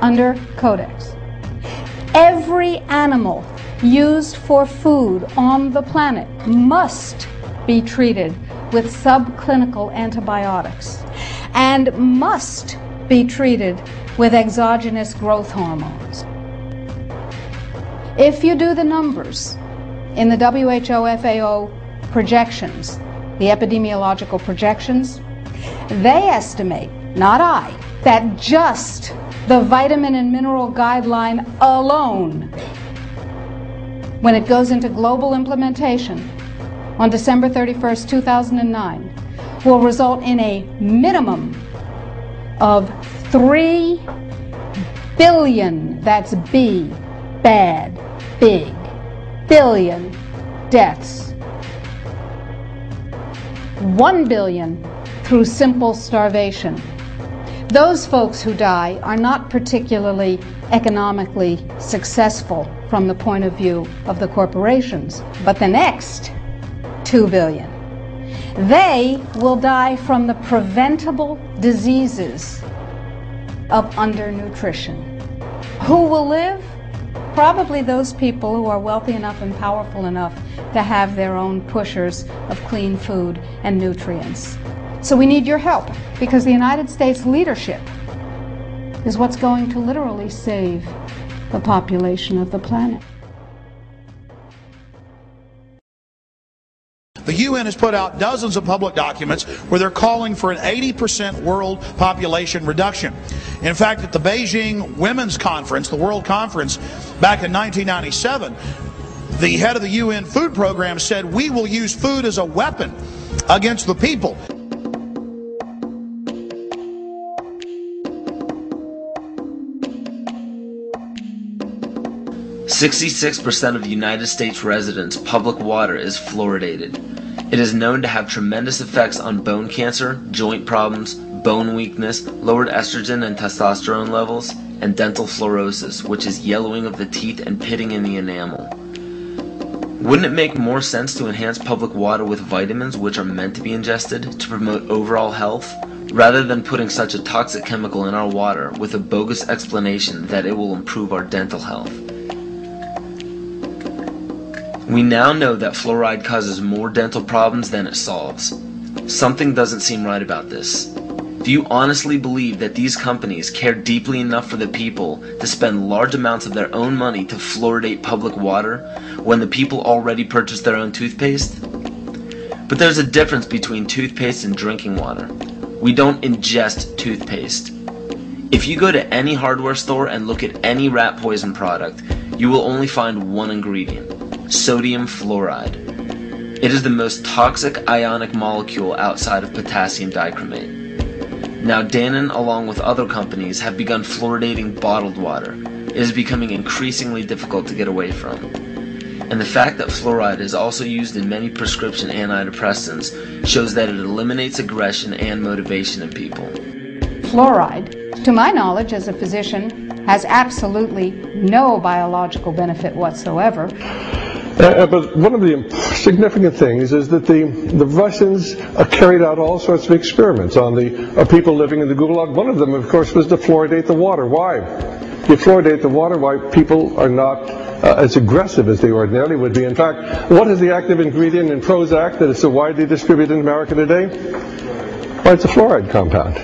under Codex. Every animal used for food on the planet must be treated with subclinical antibiotics and must be treated with exogenous growth hormones. If you do the numbers in the WHO-FAO projections, the epidemiological projections, they estimate, not I, that just the vitamin and mineral guideline alone, when it goes into global implementation on December 31st, 2009, will result in a minimum of 3 billion, that's B, bad, big, billion deaths. 1 billion through simple starvation. Those folks who die are not particularly economically successful from the point of view of the corporations, but the next 2 billion, they will die from the preventable diseases of undernutrition. Who will live? Probably those people who are wealthy enough and powerful enough to have their own pushers of clean food and nutrients. So we need your help, because the United States leadership is what's going to literally save the population of the planet. The UN has put out dozens of public documents where they're calling for an 80% world population reduction. In fact, at the Beijing Women's Conference, the World Conference, back in 1997, the head of the UN Food Program said, "We will use food as a weapon against the people." 66% of the United States residents' public water is fluoridated. It is known to have tremendous effects on bone cancer, joint problems, bone weakness, lowered estrogen and testosterone levels, and dental fluorosis, which is yellowing of the teeth and pitting in the enamel. Wouldn't it make more sense to enhance public water with vitamins which are meant to be ingested to promote overall health, rather than putting such a toxic chemical in our water with a bogus explanation that it will improve our dental health? We now know that fluoride causes more dental problems than it solves. Something doesn't seem right about this. Do you honestly believe that these companies care deeply enough for the people to spend large amounts of their own money to fluoridate public water when the people already purchase their own toothpaste? But there's a difference between toothpaste and drinking water. We don't ingest toothpaste. If you go to any hardware store and look at any rat poison product, you will only find one ingredient: sodium fluoride. It is the most toxic ionic molecule outside of potassium dichromate. Now Dannon, along with other companies, have begun fluoridating bottled water. It is becoming increasingly difficult to get away from. And the fact that fluoride is also used in many prescription antidepressants shows that it eliminates aggression and motivation in people. Fluoride, to my knowledge as a physician, has absolutely no biological benefit whatsoever. But one of the significant things is that the Russians carried out all sorts of experiments on the people living in the Gulag. One of them, of course, was to fluoridate the water. Why? You fluoridate the water, why people are not as aggressive as they ordinarily would be. In fact, what is the active ingredient in Prozac that is so widely distributed in America today? Well, it's a fluoride compound.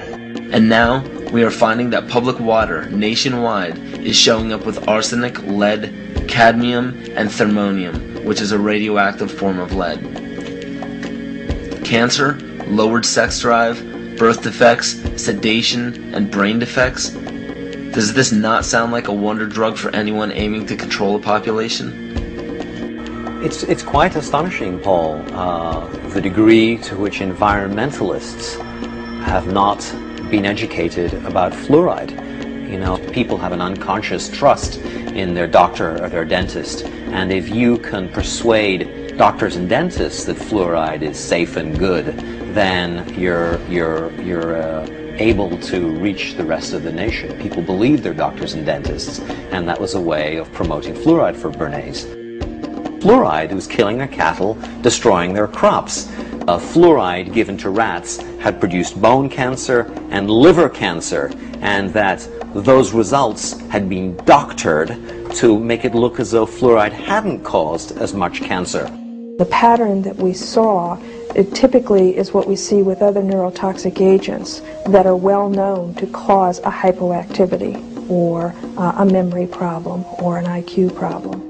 And now we are finding that public water nationwide is showing up with arsenic, lead, cadmium, and thermonium, which is a radioactive form of lead. Cancer, lowered sex drive, birth defects, sedation, and brain defects. Does this not sound like a wonder drug for anyone aiming to control a population? It's quite astonishing, Paul, the degree to which environmentalists have not been educated about fluoride. You know, people have an unconscious trust in their doctor or their dentist, and if you can persuade doctors and dentists that fluoride is safe and good, then you're able to reach the rest of the nation. People believe their doctors and dentists, and that was a way of promoting fluoride for Bernays. Fluoride was killing their cattle, destroying their crops. Fluoride given to rats had produced bone cancer and liver cancer, and that those results had been doctored to make it look as though fluoride hadn't caused as much cancer. The pattern that we saw, it typically is what we see with other neurotoxic agents that are well known to cause a hypoactivity or a memory problem or an IQ problem.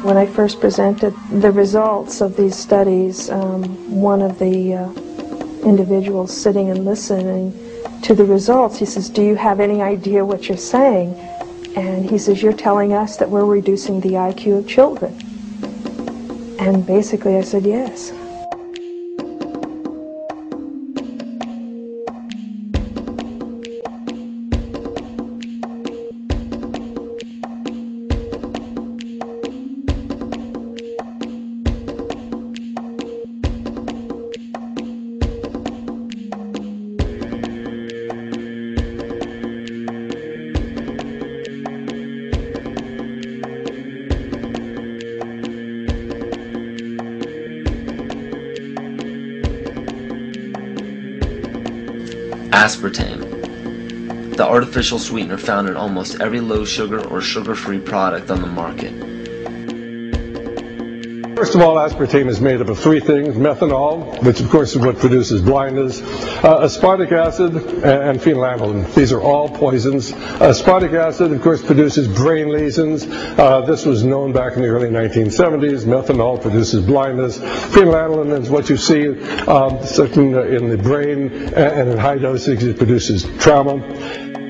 When I first presented the results of these studies, one of the individuals sitting and listening to the results, he says, "Do you have any idea what you're saying?" And he says, "You're telling us that we're reducing the IQ of children." And basically I said, yes. Aspartame, the artificial sweetener found in almost every low-sugar or sugar-free product on the market. First of all, aspartame is made up of three things: methanol, which of course is what produces blindness, aspartic acid, and phenylalanine. These are all poisons. Aspartic acid, of course, produces brain lesions. This was known back in the early 1970s. Methanol produces blindness. Phenylalanine is what you see in the brain, and in high dosage it produces trauma.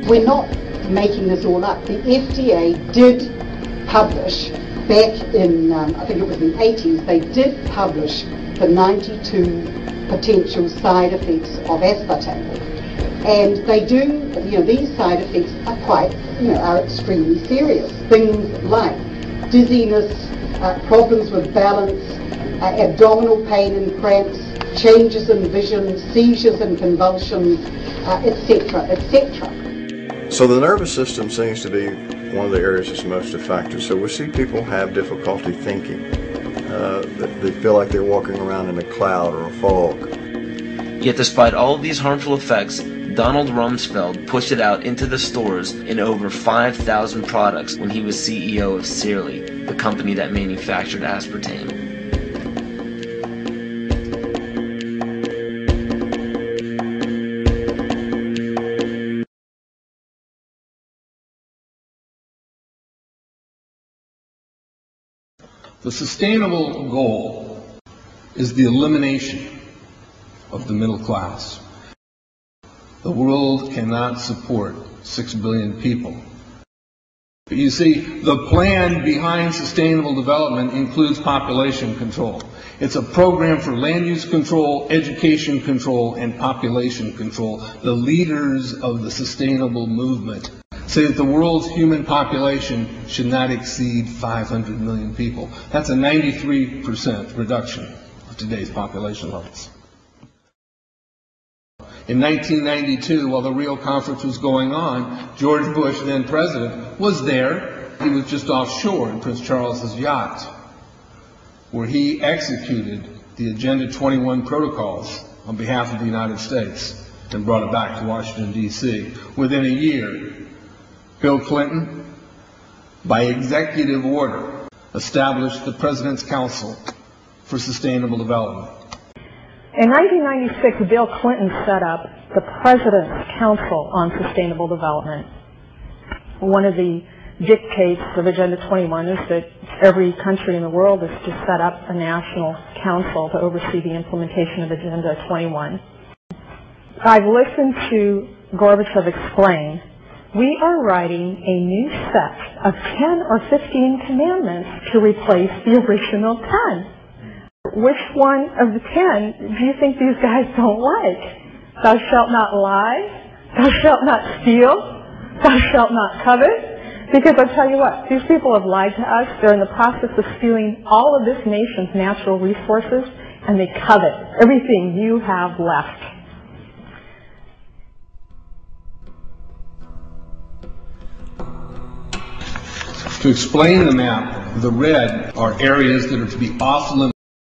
We're not making this all up. The FDA did publish back in, I think it was the 80s, they did publish the 92 potential side effects of aspartame. And they do, these side effects are quite, are extremely serious. Things like dizziness, problems with balance, abdominal pain and cramps, changes in vision, seizures and convulsions, etc., etc. So the nervous system seems to be one of the areas that's most affected. So we see people have difficulty thinking. They feel like they're walking around in a cloud or a fog. Yet despite all of these harmful effects, Donald Rumsfeld pushed it out into the stores in over 5,000 products when he was CEO of Searly, the company that manufactured aspartame. The sustainable goal is the elimination of the middle class. The world cannot support 6 billion people. But you see, the plan behind sustainable development includes population control. It's a program for land use control, education control, and population control. The leaders of the sustainable movement say that the world's human population should not exceed 500 million people. That's a 93% reduction of today's population levels. In 1992, while the Rio conference was going on, George Bush, then president, was there. He was just offshore in Prince Charles's yacht, where he executed the Agenda 21 protocols on behalf of the United States and brought it back to Washington, D.C. Within a year, Bill Clinton, by executive order, established the President's Council for Sustainable Development. In 1996, Bill Clinton set up the President's Council on Sustainable Development. One of the dictates of Agenda 21 is that every country in the world is to set up a national council to oversee the implementation of Agenda 21. I've listened to Gorbachev explain, we are writing a new set of 10 or 15 commandments to replace the original 10. Which one of the 10 do you think these guys don't like? Thou shalt not lie, thou shalt not steal, thou shalt not covet. Because I'll tell you what, these people have lied to us. They're in the process of stealing all of this nation's natural resources, and they covet everything you have left. To explain the map, the red are areas that are to be off limits